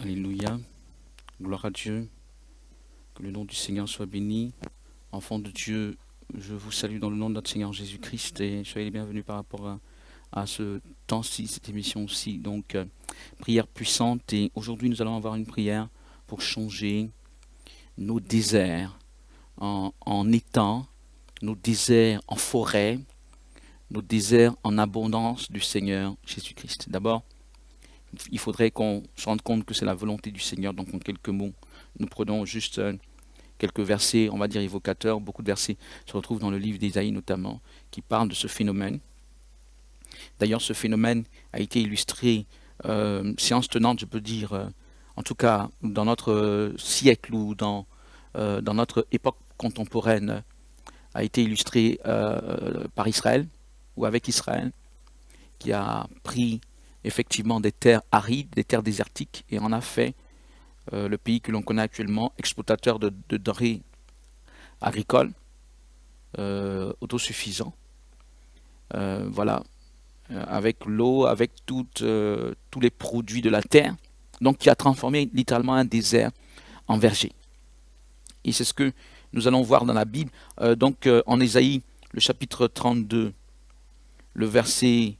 Alléluia. Gloire à Dieu. Que le nom du Seigneur soit béni. Enfants de Dieu, je vous salue dans le nom de notre Seigneur Jésus-Christ et soyez les bienvenus par rapport à ce temps-ci, cette émission-ci. Donc, prière puissante. Et aujourd'hui, nous allons avoir une prière pour changer nos déserts en étangs, nos déserts en forêt, nos déserts en abondance du Seigneur Jésus-Christ. D'abord, il faudrait qu'on se rende compte que c'est la volonté du Seigneur. Donc, en quelques mots, nous prenons juste quelques versets, on va dire évocateurs. Beaucoup de versets se retrouvent dans le livre d'Ésaïe notamment, qui parlent de ce phénomène. D'ailleurs, ce phénomène a été illustré, séance tenante, je peux dire, en tout cas dans notre siècle ou dans notre époque contemporaine, a été illustré par Israël ou avec Israël, qui a pris effectivement des terres arides, des terres désertiques, et en a fait le pays que l'on connaît actuellement, exploitateur de denrées agricoles, autosuffisant, voilà, avec l'eau, avec tous les produits de la terre, donc qui a transformé littéralement un désert en verger. Et c'est ce que nous allons voir dans la Bible, en Ésaïe, le chapitre 32, le verset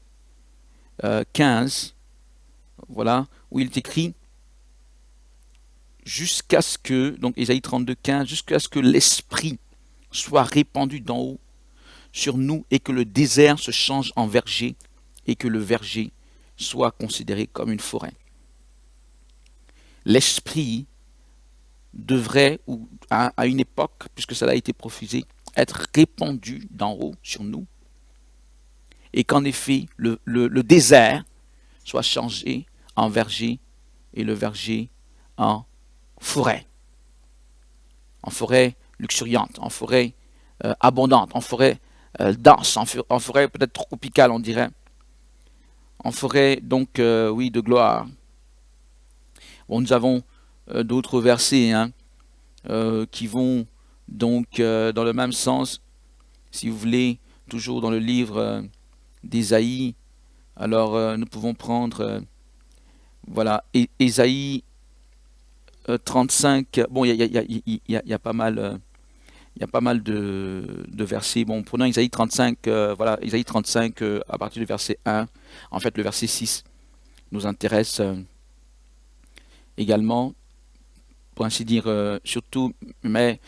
15, voilà, où il est écrit jusqu'à ce que, donc Ésaïe 32, 15, jusqu'à ce que l'Esprit soit répandu d'en haut sur nous et que le désert se change en verger et que le verger soit considéré comme une forêt. L'Esprit devrait, ou à une époque, puisque cela a été prophétisé, être répandu d'en haut sur nous et qu'en effet le désert soit changé en verger et le verger en forêt luxuriante, en forêt abondante, en forêt dense, en forêt peut-être tropicale on dirait, en forêt donc oui de gloire. Bon, nous avons d'autres versets qui vont donc dans le même sens, si vous voulez, toujours dans le livre d'Ésaïe. Alors nous pouvons prendre voilà, Ésaïe 35. Bon, il y a pas mal, de versets. Bon, prenons Ésaïe 35, voilà, Ésaïe 35 à partir du verset 1. En fait, le verset 6 nous intéresse également, pour ainsi dire, surtout, mais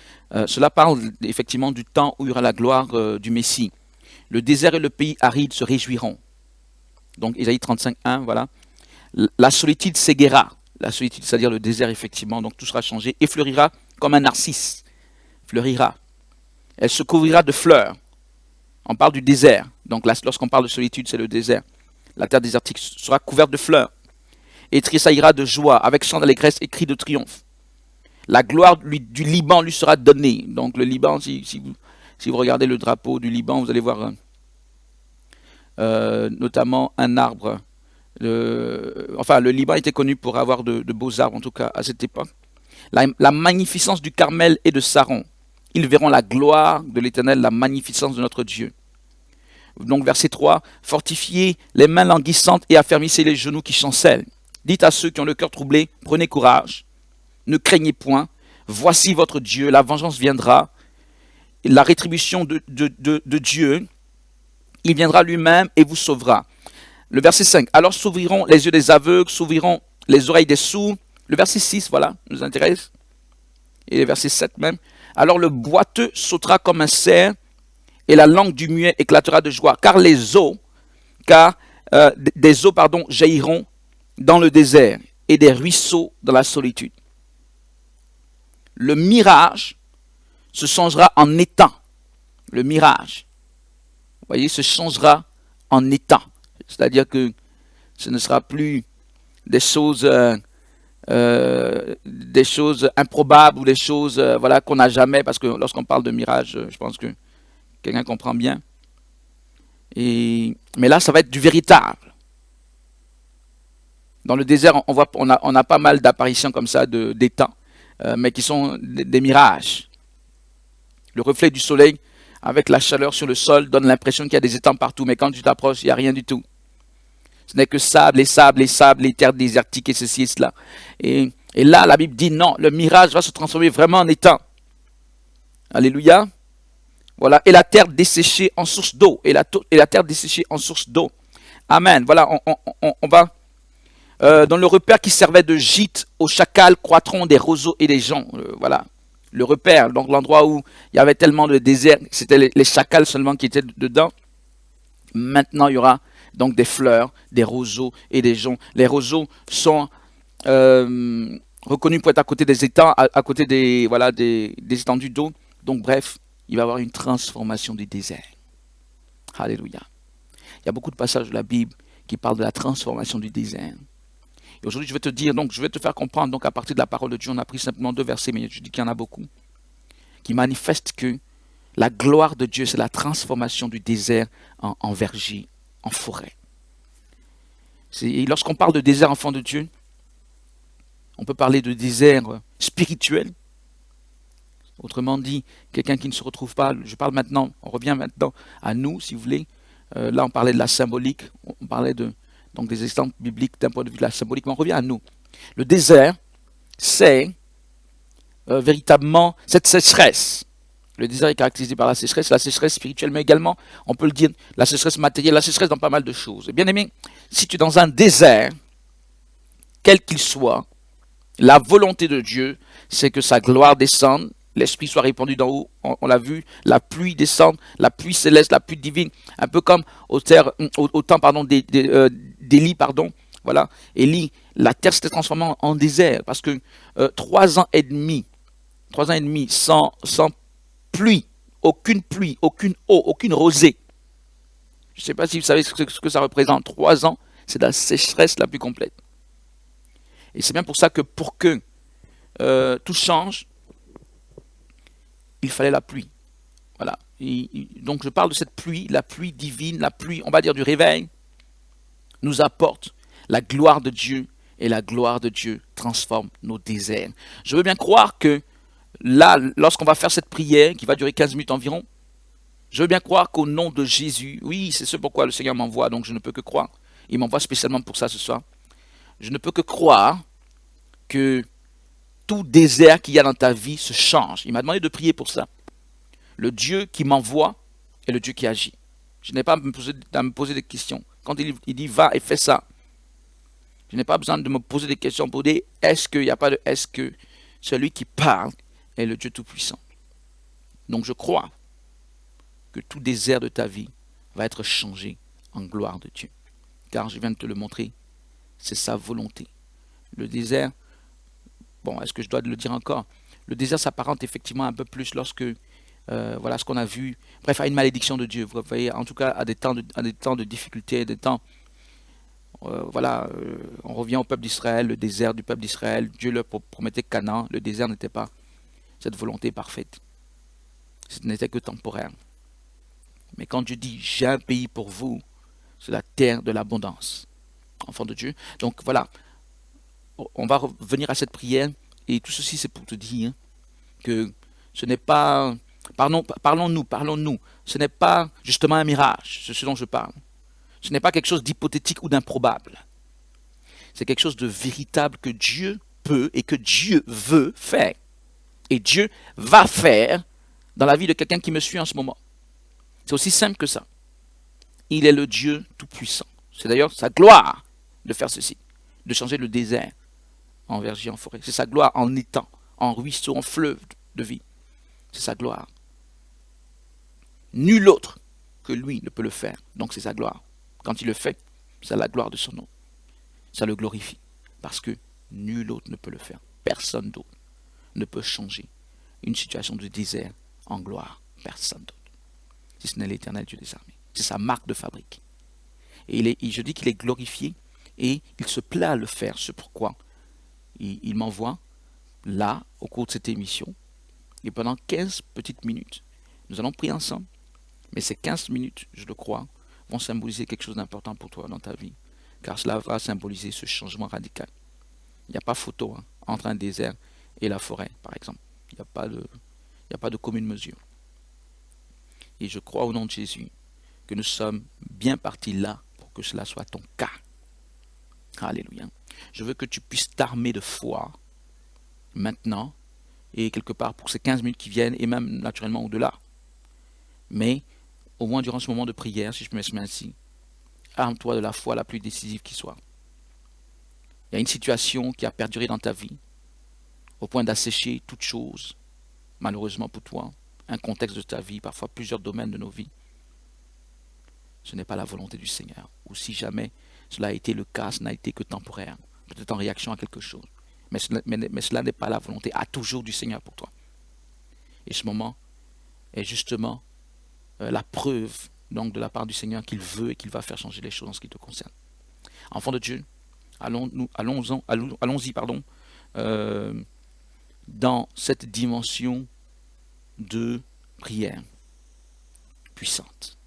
cela parle effectivement du temps où il y aura la gloire du Messie. Le désert et le pays aride se réjouiront. Donc, Ésaïe 35, 1, voilà. La solitude s'éguera. La solitude, c'est-à-dire le désert, effectivement, donc tout sera changé, et fleurira comme un narcisse. Fleurira. Elle se couvrira de fleurs. On parle du désert. Donc, lorsqu'on parle de solitude, c'est le désert. La terre désertique sera couverte de fleurs. Et tressaillira de joie, avec chant d'allégresse et cri de triomphe. La gloire du Liban lui sera donnée. Donc, le Liban, si vous regardez le drapeau du Liban, vous allez voir notamment un arbre. Le Liban était connu pour avoir de beaux arbres, en tout cas à cette époque. La magnificence du Carmel et de Saron. Ils verront la gloire de l'Éternel, la magnificence de notre Dieu. Donc verset 3, fortifiez les mains languissantes et affermissez les genoux qui chancellent. Dites à ceux qui ont le cœur troublé, prenez courage, ne craignez point, voici votre Dieu, la vengeance viendra, la rétribution de Dieu, il viendra lui-même et vous sauvera. Le verset 5, alors s'ouvriront les yeux des aveugles, s'ouvriront les oreilles des sourds. Le verset 6, voilà, nous intéresse. Et le verset 7 même. Alors le boiteux sautera comme un cerf et la langue du muet éclatera de joie. Car des eaux, jailliront dans le désert et des ruisseaux dans la solitude. Le mirage se changera en étang. Le mirage, vous voyez, se changera en étang. C'est-à-dire que ce ne sera plus des choses improbables ou des choses voilà, qu'on n'a jamais, parce que lorsqu'on parle de mirage, je pense que quelqu'un comprend bien. Mais là, ça va être du véritable. Dans le désert, on a pas mal d'apparitions comme ça d'étangs, mais qui sont des mirages. Le reflet du soleil avec la chaleur sur le sol donne l'impression qu'il y a des étangs partout, mais quand tu t'approches, il n'y a rien du tout. Ce n'est que sable et sable et sable, les terres désertiques et ceci et cela. Et là, la Bible dit non, le mirage va se transformer vraiment en étang. Alléluia. Voilà, et la terre desséchée en source d'eau. Et la terre desséchée en source d'eau. Amen. Voilà, on va... dans le repère qui servait de gîte aux chacals croîtront des roseaux et des joncs. Voilà, le repère, donc l'endroit où il y avait tellement de désert, c'était les chacals seulement qui étaient dedans. Maintenant, il y aura donc des fleurs, des roseaux et des joncs. Les roseaux sont reconnus pour être à côté des étangs, à côté des étendues d'eau. Donc bref, il va y avoir une transformation du désert. Alléluia. Il y a beaucoup de passages de la Bible qui parlent de la transformation du désert. Et aujourd'hui, je vais te dire, donc je vais te faire comprendre, donc à partir de la parole de Dieu, on a pris simplement 2 versets, mais je dis qu'il y en a beaucoup, qui manifestent que la gloire de Dieu, c'est la transformation du désert en verger, en forêt. Et lorsqu'on parle de désert, enfant de Dieu, on peut parler de désert spirituel. Autrement dit, quelqu'un qui ne se retrouve pas, je parle maintenant, on revient maintenant à nous, si vous voulez. Là, on parlait de la symbolique, on parlait donc des exemples bibliques d'un point de vue de la symbolique, mais on revient à nous. Le désert, c'est véritablement cette sécheresse. Le désert est caractérisé par la sécheresse spirituelle, mais également, on peut le dire, la sécheresse matérielle, la sécheresse dans pas mal de choses. Et bien aimé, si tu es dans un désert, quel qu'il soit, la volonté de Dieu, c'est que sa gloire descende, l'Esprit soit répandu d'en haut, on l'a vu, la pluie descende, la pluie céleste, la pluie divine, un peu comme au temps d'Élie, voilà. Élie, la terre s'était transformée en désert, parce que 3 ans et demi sans pluie, aucune eau, aucune rosée. Je ne sais pas si vous savez ce que ça représente. 3 ans, c'est la sécheresse la plus complète. Et c'est bien pour ça que pour que tout change, il fallait la pluie. Voilà. Donc je parle de cette pluie, la pluie divine, la pluie, on va dire du réveil, nous apporte la gloire de Dieu, et la gloire de Dieu transforme nos déserts. Je veux bien croire que là, lorsqu'on va faire cette prière, qui va durer 15 minutes environ, je veux bien croire qu'au nom de Jésus, oui, c'est ce pourquoi le Seigneur m'envoie, donc je ne peux que croire. Il m'envoie spécialement pour ça ce soir. Je ne peux que croire que tout désert qu'il y a dans ta vie se change. Il m'a demandé de prier pour ça. Le Dieu qui m'envoie est le Dieu qui agit. Je n'ai pas à me poser des questions. Quand il dit va et fais ça, je n'ai pas besoin de me poser des questions pour dire est-ce qu'il n'y a pas de est-ce que. Celui qui parle est le Dieu Tout-Puissant. Donc je crois que tout désert de ta vie va être changé en gloire de Dieu. Car je viens de te le montrer, c'est sa volonté. Le désert, bon, est-ce que je dois le dire encore? Le désert s'apparente effectivement un peu plus lorsque, voilà ce qu'on a vu, bref, à une malédiction de Dieu. Vous voyez, en tout cas, à des temps de difficulté, des temps, on revient au peuple d'Israël, le désert du peuple d'Israël. Dieu leur promettait Canaan, le désert n'était pas cette volonté parfaite. Ce n'était que temporaire. Mais quand Dieu dit, j'ai un pays pour vous, c'est la terre de l'abondance. Enfant de Dieu. Donc voilà, on va revenir à cette prière. Et tout ceci, c'est pour te dire que ce n'est pas... Parlons-nous. Ce n'est pas justement un mirage, c'est ce dont je parle. Ce n'est pas quelque chose d'hypothétique ou d'improbable. C'est quelque chose de véritable que Dieu peut et que Dieu veut faire. Et Dieu va faire dans la vie de quelqu'un qui me suit en ce moment. C'est aussi simple que ça. Il est le Dieu Tout-Puissant. C'est d'ailleurs sa gloire de faire ceci, de changer le désert en verger, en forêt. C'est sa gloire en étang, en ruisseau, en fleuve de vie. C'est sa gloire. Nul autre que lui ne peut le faire. Donc c'est sa gloire. Quand il le fait, c'est la gloire de son nom. Ça le glorifie. Parce que nul autre ne peut le faire. Personne d'autre ne peut changer une situation de désert en gloire. Personne d'autre. Si ce n'est l'Éternel Dieu des armées. C'est sa marque de fabrique. Et je dis qu'il est glorifié et il se plaît à le faire. C'est pourquoi il m'envoie là, au cours de cette émission, et pendant 15 petites minutes, nous allons prier ensemble. Mais ces 15 minutes, je le crois, vont symboliser quelque chose d'important pour toi dans ta vie. Car cela va symboliser ce changement radical. Il n'y a pas photo entre un désert et la forêt, par exemple. Il n'y a pas de commune mesure. Et je crois au nom de Jésus que nous sommes bien partis là pour que cela soit ton cas. Alléluia. Je veux que tu puisses t'armer de foi maintenant et quelque part pour ces 15 minutes qui viennent et même naturellement au-delà. Mais au moins durant ce moment de prière, si je peux m'exprimer ainsi, arme-toi de la foi la plus décisive qui soit. Il y a une situation qui a perduré dans ta vie au point d'assécher toute chose, malheureusement pour toi, un contexte de ta vie, parfois plusieurs domaines de nos vies. Ce n'est pas la volonté du Seigneur. Ou si jamais cela a été le cas, ce n'a été que temporaire, peut-être en réaction à quelque chose. Mais cela n'est pas la volonté à toujours du Seigneur pour toi. Et ce moment est justement la preuve donc de la part du Seigneur qu'il veut et qu'il va faire changer les choses en ce qui te concerne. Enfants de Dieu, allons-y, dans cette dimension de prière puissante.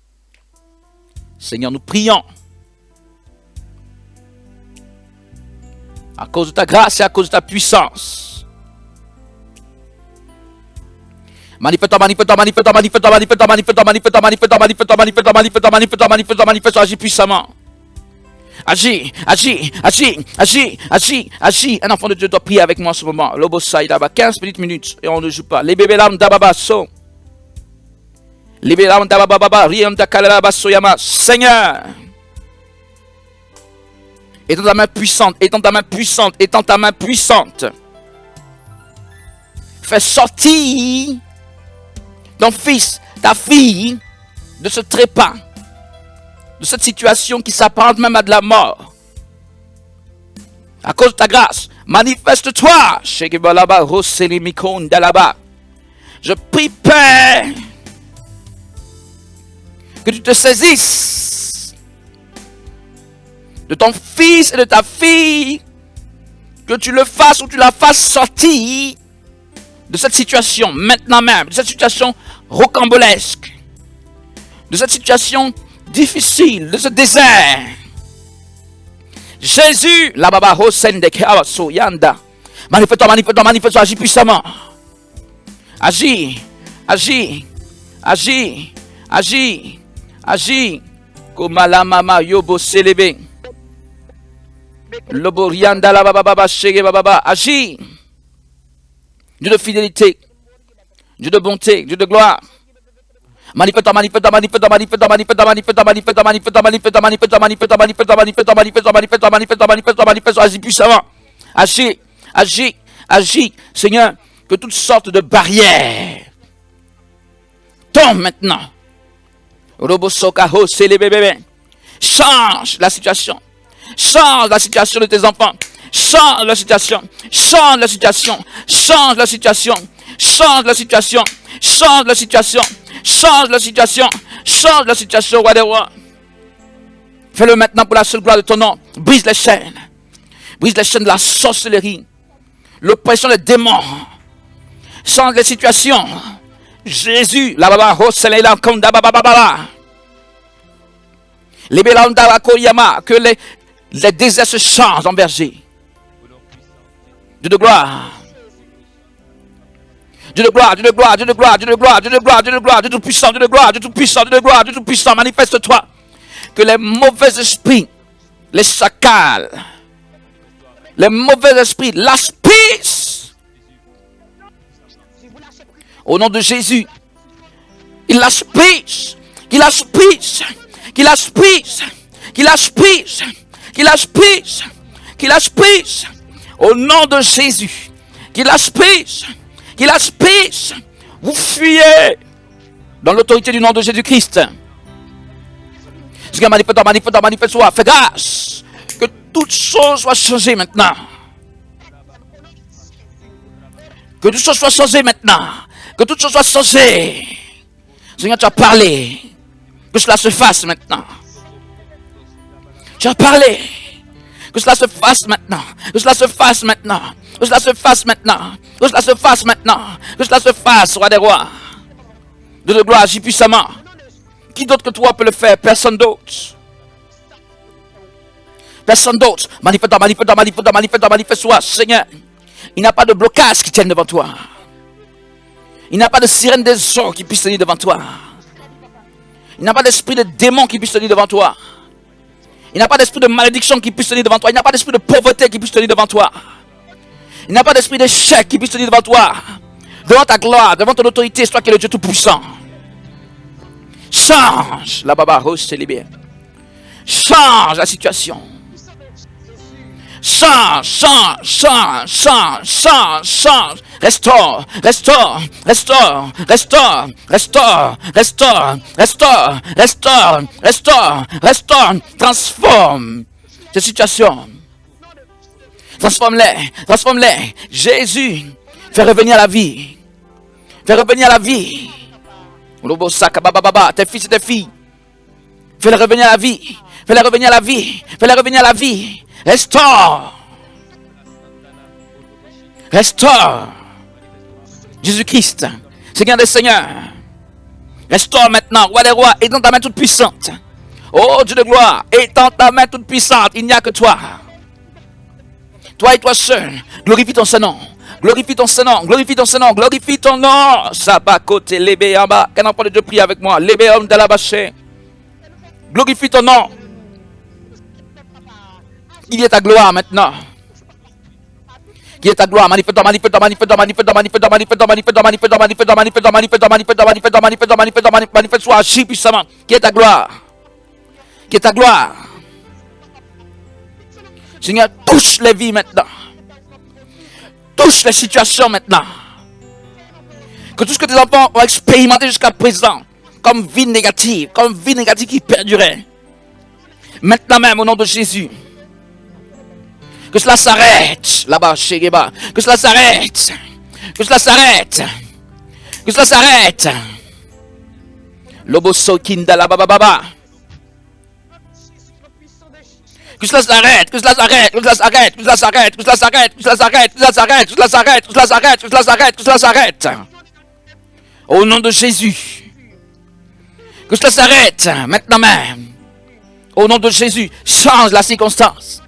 Seigneur, nous prions à cause de ta grâce et à cause de ta puissance. Manifeste-toi, agis puissamment. Agis. Un enfant de Dieu doit prier avec moi en ce moment. Lobo Saïdaba, 15 petites minutes et on ne joue pas. Les bébés larmes d'Ababa sont. Les bébés larmes d'Ababa, rien de Kalaba Soyama. Seigneur, étends ta main puissante. Fais sortir ton fils, ta fille, de ce trépas, de cette situation qui s'apparente même à de la mort. À cause de ta grâce, manifeste-toi. Je prie, Père, que tu te saisisses de ton fils et de ta fille, que tu le fasses ou tu la fasses sortir de cette situation maintenant même, de cette situation rocambolesque, de cette situation difficile, de ce désert. Jésus, la baba hosende kawaso yanda. Manifeste-toi, agis puissamment. Agis. Komala mama yobo selebe. Lobo rianda la baba shege baba. Agis. Dieu de fidélité, Dieu de bonté, Dieu de gloire. Manifeste-toi, agis puissamment. Agis, Seigneur, que toutes sortes de barrières tombent maintenant. Change la situation de tes enfants. Change la situation. Roi des rois. Fais-le maintenant pour la seule gloire de ton nom. Brise les chaînes de la sorcellerie, l'oppression des démons. Change les situations. Jésus, la baba hoselela konda baba. Les belanda koyama, que les déserts se changent en berger. Dieu de gloire. Dieu tout puissant, manifeste-toi. Que les mauvais esprits, les chacals, les mauvais esprits lâchent prise. Au nom de Jésus, il lâche prise. Au nom de Jésus, qu'il lâche prise. Vous fuyez dans l'autorité du nom de Jésus-Christ. Manifeste-toi, fais grâce. Que toutes choses soient changées maintenant. Que toutes choses soient changées maintenant. Seigneur, tu as parlé. Que cela se fasse maintenant. Tu as parlé. Que cela se fasse maintenant. Que cela se fasse, roi des rois. Dieu de gloire, agis puissamment. Qui d'autre que toi peut le faire? Personne d'autre. Manifeste-toi, Seigneur. Il n'y a pas de blocage qui tienne devant toi. Il n'y a pas de sirène des eaux qui puisse tenir devant toi. Il n'y a pas d'esprit de démon qui puisse tenir devant toi. Il n'y a pas d'esprit de malédiction qui puisse tenir devant toi. Il n'y a pas d'esprit de pauvreté qui puisse tenir devant toi. Il n'y a pas d'esprit d'échec qui puisse tenir devant toi. Devant ta gloire, devant ton autorité, c'est toi qui es le Dieu Tout-Puissant. Change la baba rose, c'est libéré. Change la situation. Change, change, change, change, change, change. Restaure, restaure, restaure, restaure, restaure, restaure, restaure, restaure, restaure, restaure. Transforme ces situations. Transforme-les, transforme-les. Jésus, fais revenir la vie. Fais revenir la vie. Tes fils et tes filles. Fais-les revenir à la vie. Fais-les revenir à la vie. Fais-les revenir à la vie. Restaure. Restaure. Jésus-Christ, Seigneur des Seigneurs. Restaure maintenant, roi des rois, et dans ta main toute puissante. Oh Dieu de gloire, et dans ta main toute puissante, il n'y a que toi. Toi et toi seul, glorifie ton Saint-Nom. Glorifie ton Saint-Nom, glorifie ton Saint-Nom, glorifie ton nom. Sabakote, lébé en bas. Qu'un enfant de Dieu prie avec moi. Lébé homme de la bâche. Glorifie ton nom. Il est ta gloire maintenant. Qui est ta gloire, manifeste-toi, manifeste-toi, manifeste-toi, manifeste-toi, manifeste-toi, manifeste-toi, manifeste-toi, manifeste-toi, manifeste-toi, manifeste-toi, manifeste-toi, manifeste-toi, manifeste-toi, manifeste-toi, manifeste-toi, manifeste-toi, agis puissamment. Qui est ta gloire? Qui est ta gloire? Seigneur, touche les vies maintenant. Touche les situations maintenant. Que tout ce que tes enfants ont expérimenté jusqu'à présent, comme vie négative qui perdurait, maintenant même au nom de Jésus, que cela s'arrête là-bas chez Geba, que cela s'arrête, que cela s'arrête, que cela s'arrête. Loboso kinda la baba. Que cela s'arrête, que cela s'arrête, que cela s'arrête, que cela s'arrête, que cela s'arrête, que cela s'arrête, que cela s'arrête, que cela s'arrête, que cela s'arrête, que cela s'arrête, que cela s'arrête. Au nom de Jésus. Que cela s'arrête maintenant même. Au nom de Jésus, change la circonstance.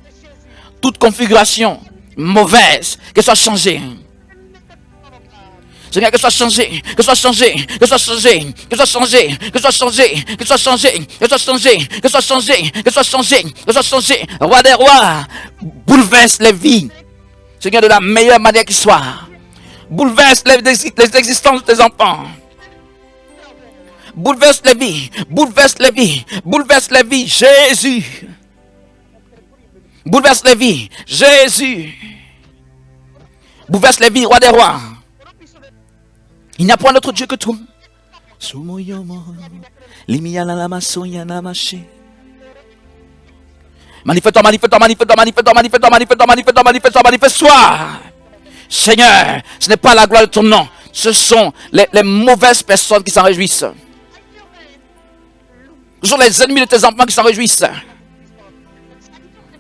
Toute configuration mauvaise, qu'elle soit changée. Seigneur, que soit changé, que soit changé, que soit changé, que soit changé, que soit changé, que soit changé, que soit changé, que soit changé, que soit changé, que soit changé. Roi des rois, bouleverse les vies. Seigneur, de la meilleure manière qui soit. Bouleverse les existences de tes enfants. Bouleverse les vies, bouleverse les vies, bouleverse les vies, Jésus. Bouleverse les vies, Jésus. Bouleverse les vies, roi des rois. Il n'y a point d'autre Dieu que toi. Manifeste-toi, manifeste-toi, manifeste-toi, manifeste-toi, manifeste-toi, manifeste-toi, manifeste-toi, manifeste-toi, manifeste-toi. Seigneur, ce n'est pas la gloire de ton nom. Ce sont les mauvaises personnes qui s'en réjouissent. Ce sont les ennemis de tes enfants qui s'en réjouissent.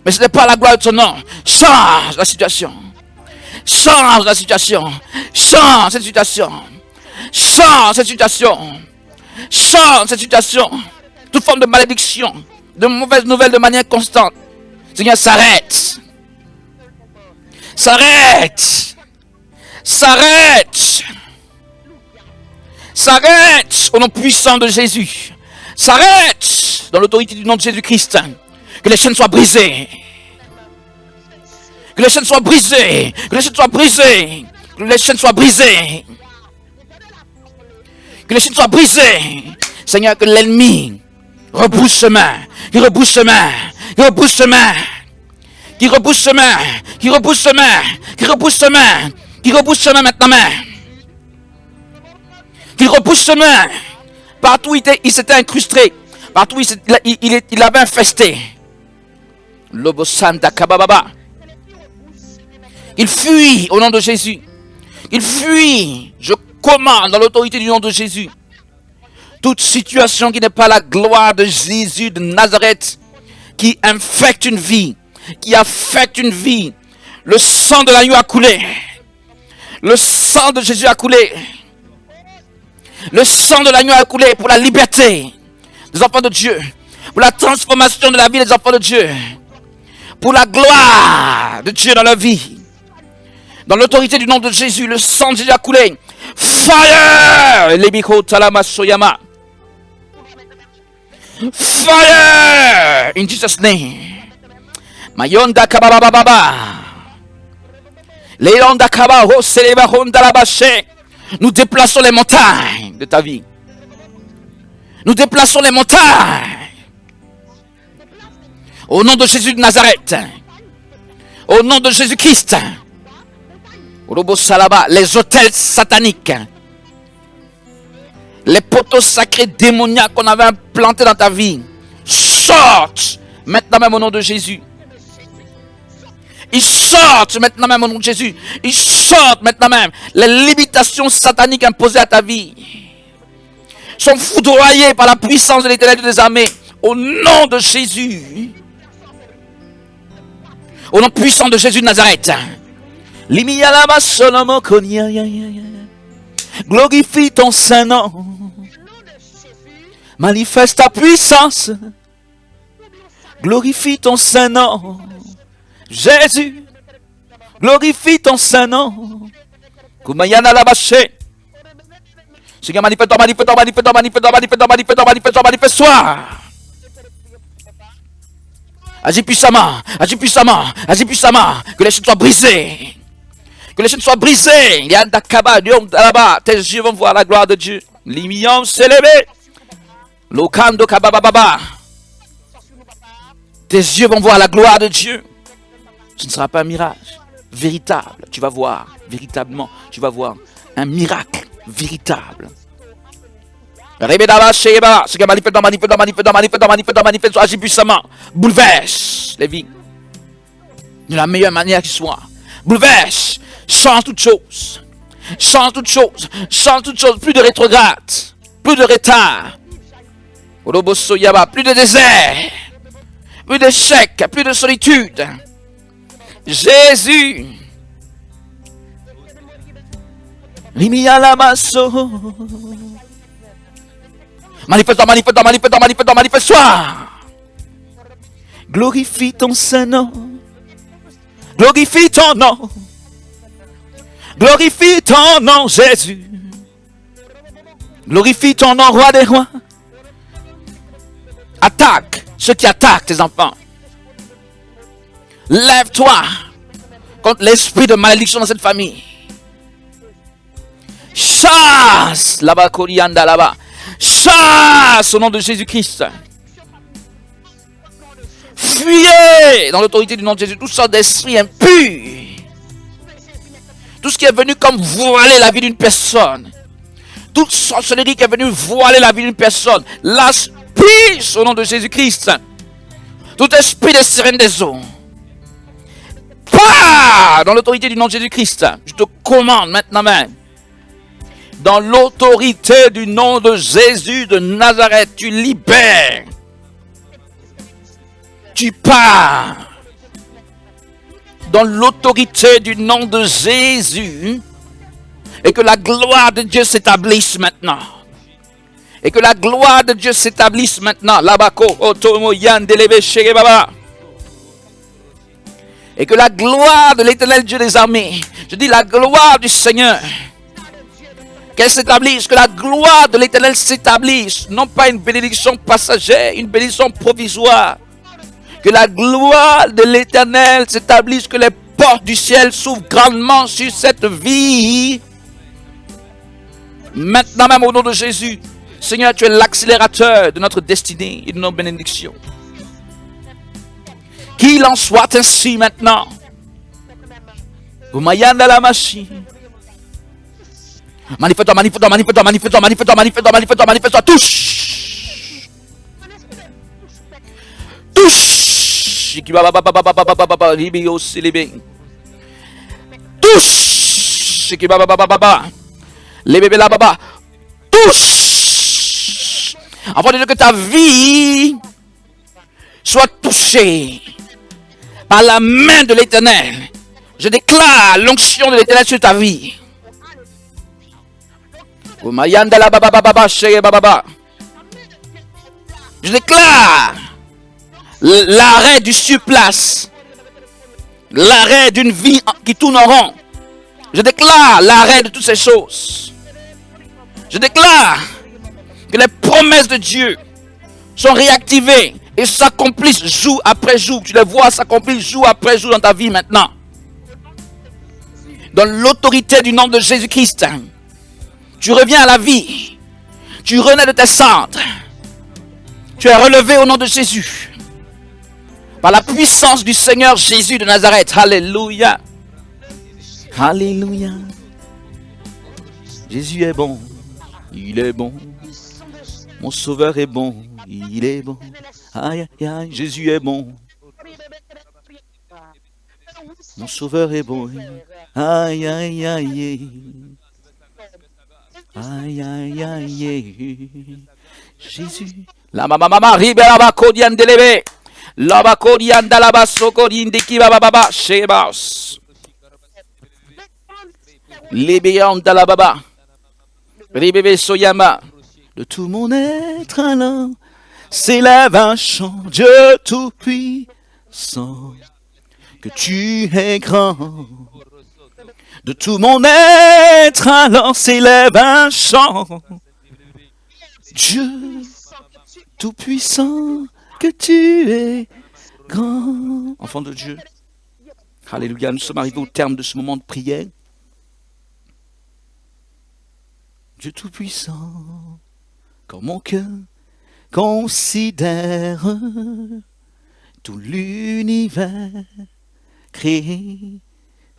Mais ce n'est pas la gloire de ton nom. Change la situation. Change la situation. Change cette situation. Change cette situation. Change cette situation. Toute forme de malédiction, de mauvaises nouvelles de manière constante. Seigneur, s'arrête. S'arrête. S'arrête. S'arrête au nom puissant de Jésus. S'arrête dans l'autorité du nom de Jésus-Christ. Que les chaînes soient brisées. Que les chaînes soient brisées. Que les chaînes soient brisées. Que les chaînes soient brisées. Que les chaînes soient brisées. Seigneur, que l'ennemi rebrousse chemin. Qu'il rebrousse chemin. Qu'il rebrousse chemin. Qu'il rebrousse chemin. Qu'il rebrousse chemin. Qu'il rebrousse chemin. Qu'il rebrousse chemin maintenant même. Qu'il rebrousse chemin. Partout il s'était incrusté. Partout il avait infesté. Lobo Santa Kabababa. Il fuit au nom de Jésus. Il fuit. Je commande dans l'autorité du nom de Jésus. Toute situation qui n'est pas la gloire de Jésus de Nazareth, qui infecte une vie, qui affecte une vie. Le sang de l'agneau a coulé. Le sang de Jésus a coulé. Le sang de l'agneau a coulé pour la liberté des enfants de Dieu. Pour la transformation de la vie des enfants de Dieu. Pour la gloire de Dieu dans leur vie. Dans l'autorité du nom de Jésus, le sang de Jésus a coulé. Fire! Fire in Jesus' name. Mayonda kababababa. Léonda kabao seleba honda la baché. Nous déplaçons les montagnes de ta vie. Nous déplaçons les montagnes. Au nom de Jésus de Nazareth. Au nom de Jésus-Christ. Les hôtels sataniques. Les poteaux sacrés démoniaques qu'on avait implantés dans ta vie. Sortent maintenant même au nom de Jésus. Ils sortent maintenant même au nom de Jésus. Ils sortent maintenant même. Les limitations sataniques imposées à ta vie sont foudroyées par la puissance de l'Éternel des armées. Au nom de Jésus. Au nom puissant de Jésus de Nazareth. Glorifie ton Saint-Nom. Manifeste ta puissance. Glorifie ton Saint-Nom. Jésus. Glorifie ton Saint-Nom. Kumayana la baché. Seigneur, manifeste-toi, manifeste-toi, manifeste-toi, manifeste-toi, manifeste-toi, manifeste-toi, manifeste-toi, manifeste-toi. Agis puissamment, agis puissamment, agis puissamment. Que les chaînes soient brisées. Que les chaînes soient brisées. Il y a Dakaba, là-bas. Tes yeux vont voir la gloire de Dieu. L'imion s'élever. Lokando kabababa. Tes yeux vont voir la gloire de Dieu. Ce ne sera pas un mirage véritable. Tu vas voir, véritablement, tu vas voir un miracle véritable. Agis puissamment. Bouleverse les vies. De la meilleure manière qui soit. Bouleverse. Change toutes choses. Change toutes choses. Change toutes choses. Plus de rétrograde. Plus de retard. Plus de désert. Plus d'échec. Plus de solitude. Jésus. Manifeste-toi, manifeste-toi, manifeste-toi, manifeste-toi, manifeste-toi. Glorifie ton Saint-Nom. Glorifie ton nom. Glorifie ton nom, Jésus. Glorifie ton nom, roi des rois. Attaque ceux qui attaquent tes enfants. Lève-toi contre l'esprit de malédiction dans cette famille. Chasse là-bas, Corianda là-bas. Chasse au nom de Jésus-Christ. Fuyez dans l'autorité du nom de Jésus toutes sortes d'esprits impurs. Tout ce qui est venu comme voiler la vie d'une personne. Toute sorcellerie qui est venue voiler la vie d'une personne. Lâche prise au nom de Jésus-Christ. Tout esprit des sirènes des eaux. Pas dans l'autorité du nom de Jésus-Christ. Je te commande maintenant même. Dans l'autorité du nom de Jésus de Nazareth, tu libères. Tu pars. Dans l'autorité du nom de Jésus. Et que la gloire de Dieu s'établisse maintenant. Et que la gloire de Dieu s'établisse maintenant. Labako, Otomo, Yandelebe, Sherebaba. Et que la gloire de l'Éternel Dieu des armées. Je dis la gloire du Seigneur. Qu'elle s'établisse, que la gloire de l'Éternel s'établisse, non pas une bénédiction passagère, une bénédiction provisoire. Que la gloire de l'Éternel s'établisse, que les portes du ciel s'ouvrent grandement sur cette vie. Maintenant même au nom de Jésus, Seigneur, tu es l'accélérateur de notre destinée et de nos bénédictions. Qu'il en soit ainsi maintenant. Umayanda la machine. Manifeste-toi, manifeste-toi, manifeste-toi, manifeste-toi, manifeste-toi, manifeste-toi, manifeste-toi, manifeste-toi, touche! Touche! Touche! Les bébés là-bas, touche! Afin de dire que ta vie soit touchée par la main de l'Éternel. Je déclare l'onction de l'Éternel sur ta vie. Je déclare l'arrêt du surplace, l'arrêt d'une vie qui tourne en rond. Je déclare l'arrêt de toutes ces choses. Je déclare que les promesses de Dieu sont réactivées et s'accomplissent jour après jour. Tu les vois s'accomplir jour après jour dans ta vie maintenant. Dans l'autorité du nom de Jésus-Christ, tu reviens à la vie. Tu renais de tes cendres. Tu es relevé au nom de Jésus. Par la puissance du Seigneur Jésus de Nazareth. Alléluia. Alléluia. Jésus est bon. Il est bon. Mon sauveur est bon. Il est bon. Aïe, aïe, aïe. Jésus est bon. Mon sauveur est bon. Aïe, aïe, aïe. Aïe, aïe, aïe. Jésus. La mama ribera ba kodian delebe. La ba kodian dalaba sokodin diki baba baba shebas. Libéon dalababa. Ribebe soyama. De tout mon être alors s'élève un chant, Dieu tout-puissant, que tu es grand. De tout mon être alors s'élève un chant, Dieu tout-puissant, que tu es grand. Enfant de Dieu, alléluia, nous sommes arrivés au terme de ce moment de prière. Dieu tout-puissant, quand mon cœur considère tout l'univers créé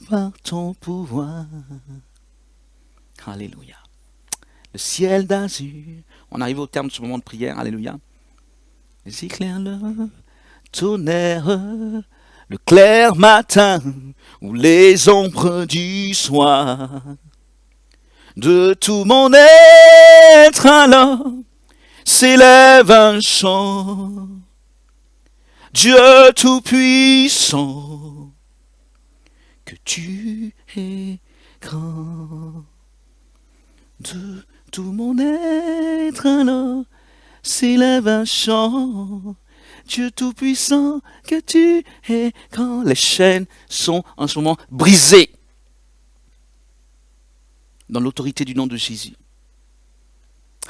par ton pouvoir. Alléluia. Le ciel d'azur. On arrive au terme de ce moment de prière. Alléluia. Les éclairs, le tonnerre, le clair matin ou les ombres du soir. De tout mon être alors s'élève un chant, Dieu tout-puissant, que tu es grand. De tout mon être alors s'élève un chant, Dieu tout-puissant, que tu es grand. Les chaînes sont en ce moment brisées dans l'autorité du nom de Jésus.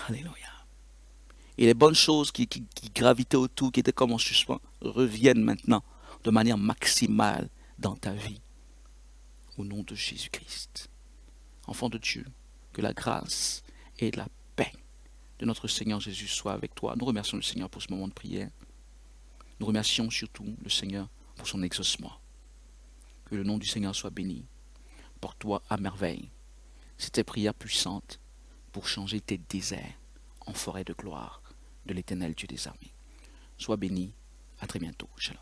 Alléluia. Et les bonnes choses qui gravitaient autour, qui étaient comme en suspens, reviennent maintenant de manière maximale dans ta vie. Au nom de Jésus-Christ. Enfant de Dieu, que la grâce et la paix de notre Seigneur Jésus soient avec toi. Nous remercions le Seigneur pour ce moment de prière. Nous remercions surtout le Seigneur pour son exaucement. Que le nom du Seigneur soit béni. Porte-toi à merveille. C'était prière puissante pour changer tes déserts en forêt de gloire de l'Éternel Dieu des armées. Sois béni. À très bientôt. Shalom.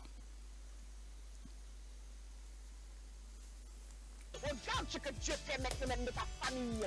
Regarde ce que Dieu fait maintenant même de ta famille.